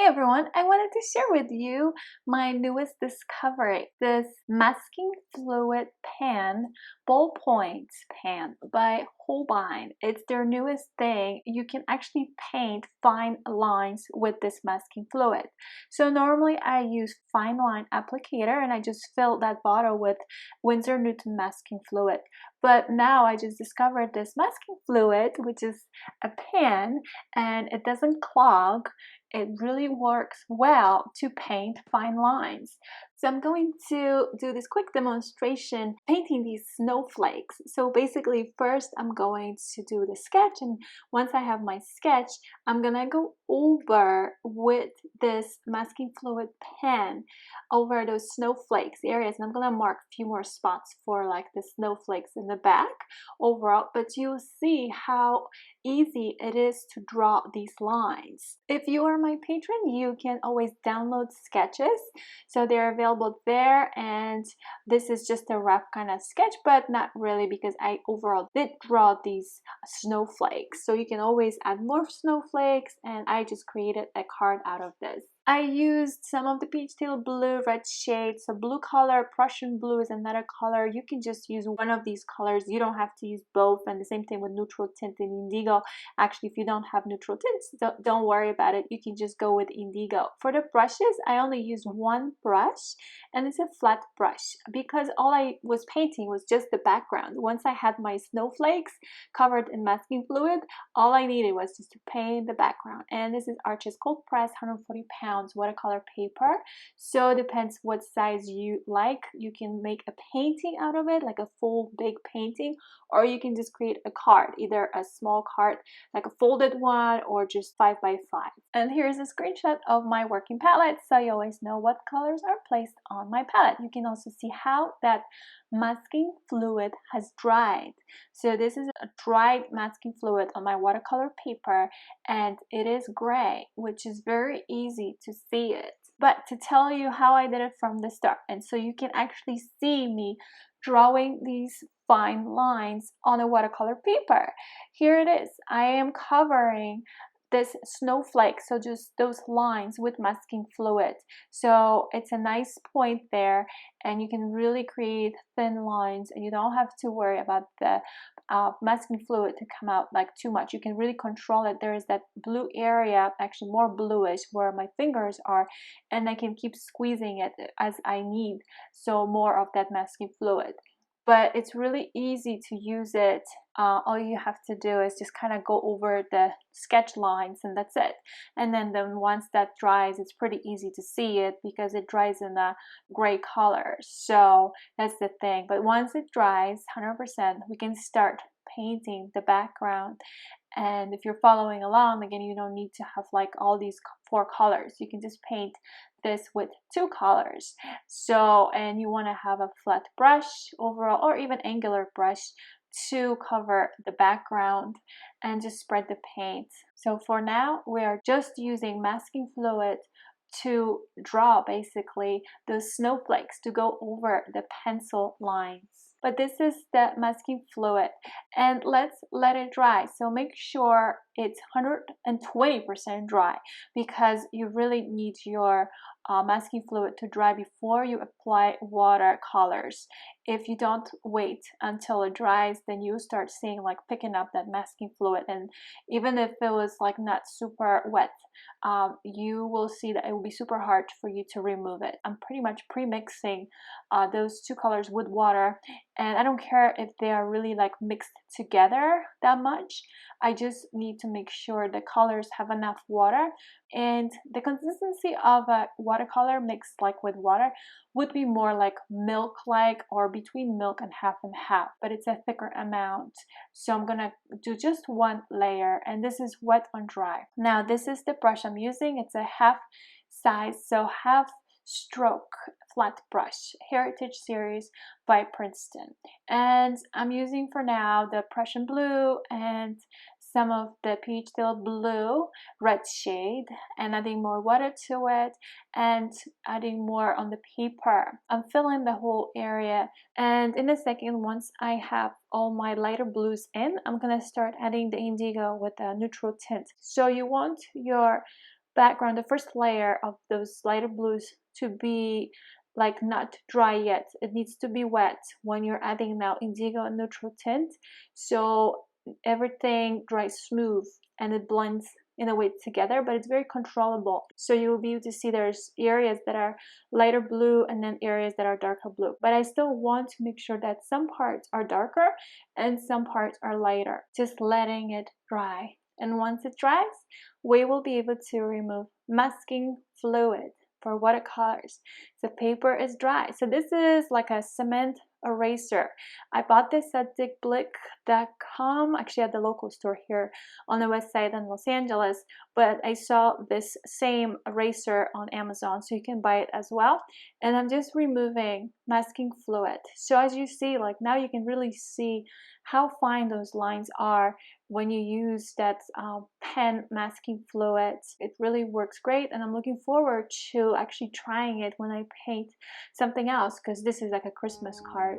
Hey everyone, I wanted to share with you my newest discovery, this masking fluid pen, ballpoint pen by Holbein. It's their newest thing. You can actually paint fine lines with this masking fluid. So normally I use fine line applicator and I just fill that bottle with Winsor Newton masking fluid. But now I just discovered this masking fluid, which is a pen, and it doesn't clog. It really works well to paint fine lines. So I'm going to do this quick demonstration painting these snowflakes. So basically first I'm going to do the sketch, and once I have my sketch, I'm gonna go over with this masking fluid pen over those snowflakes areas, and I'm gonna mark a few more spots for like the snowflakes in the back overall, but you'll see how easy it is to draw these lines. If you are my patron, you can always download sketches, so they're available there, and this is just a rough kind of sketch, but not really, because I overall did draw these snowflakes. So you can always add more snowflakes, and I just created a card out of this. I used some of the peach teal blue, red shades, so blue color, Prussian blue is another color. You can just use one of these colors. You don't have to use both, and the same thing with neutral tint and indigo. Actually, if you don't have neutral tints, don't worry about it. You can just go with indigo. For the brushes, I only use one brush, and it's a flat brush, because all I was painting was just the background. Once I had my snowflakes covered in masking fluid, all I needed was just to paint the background. And this is Arches cold press, 140 pounds watercolor paper. So it depends what size you like. You can make a painting out of it, like a full big painting, or you can just create a card, either a small card like a folded one or just 5 by 5. And here's a screenshot of my working palette, so you always know what colors are placed on my palette. You can also see how that masking fluid has dried. So this is a dried masking fluid on my watercolor paper, and it is gray, which is very easy to see it. But to tell you how I did it from the start, and so you can actually see me drawing these fine lines on a watercolor paper. Here it is. I am covering this snowflake, so just those lines, with masking fluid. So it's a nice point there, and you can really create thin lines, and you don't have to worry about the masking fluid to come out like too much. You can really control it. There is that blue area, actually more bluish, where my fingers are, and I can keep squeezing it as I need, so more of that masking fluid. But it's really easy to use it. All you have to do is just kind of go over the sketch lines, and that's it. And then once that dries, it's pretty easy to see it because it dries in a gray color. So that's the thing. But once it dries 100%, we can start painting the background. And if you're following along, again, you don't need to have like all these 4 colors. You can just paint this with 2 colors. So, and you want to have a flat brush overall, or even angular brush, to cover the background and just spread the paint. So for now, we are just using masking fluid to draw basically those snowflakes to go over the pencil lines. But this is the masking fluid, and let's let it dry. So make sure it's 120% dry, because you really need your masking fluid to dry before you apply watercolors. If you don't wait until it dries, then you start seeing like picking up that masking fluid, and even if it was like not super wet, you will see that it will be super hard for you to remove it. I'm pretty much pre-mixing those 2 colors with water, and I don't care if they are really like mixed together that much. I just need to make sure the colors have enough water, and the consistency of a watercolor mixed like with water would be more like milk-like, or between milk and half, but it's a thicker amount. So I'm gonna do just 1 layer, and this is wet on dry. Now this is the brush I'm using. It's a half size, so half stroke flat brush, Heritage Series by Princeton. And I'm using for now the Prussian blue and some of the peach teal blue, red shade, and adding more water to it and adding more on the paper. I'm filling the whole area, and in a second, once I have all my lighter blues in, I'm gonna start adding the indigo with a neutral tint. So you want your background, the first layer of those lighter blues to be like not dry yet. It needs to be wet when you're adding now indigo and neutral tint, so everything dries smooth and it blends in a way together, but it's very controllable. So you will be able to see there's areas that are lighter blue and then areas that are darker blue. But I still want to make sure that some parts are darker and some parts are lighter, just letting it dry. And once it dries, we will be able to remove masking fluid for watercolors. The paper is dry. So this is like a cement eraser. I bought this at digblick.com, actually at the local store here on the west side in Los Angeles, but I saw this same eraser on Amazon, so you can buy it as well. And I'm just removing masking fluid. So as you see, like now you can really see how fine those lines are when you use that pen masking fluid. It really works great, and I'm looking forward to actually trying it when I paint something else, because this is like a Christmas card.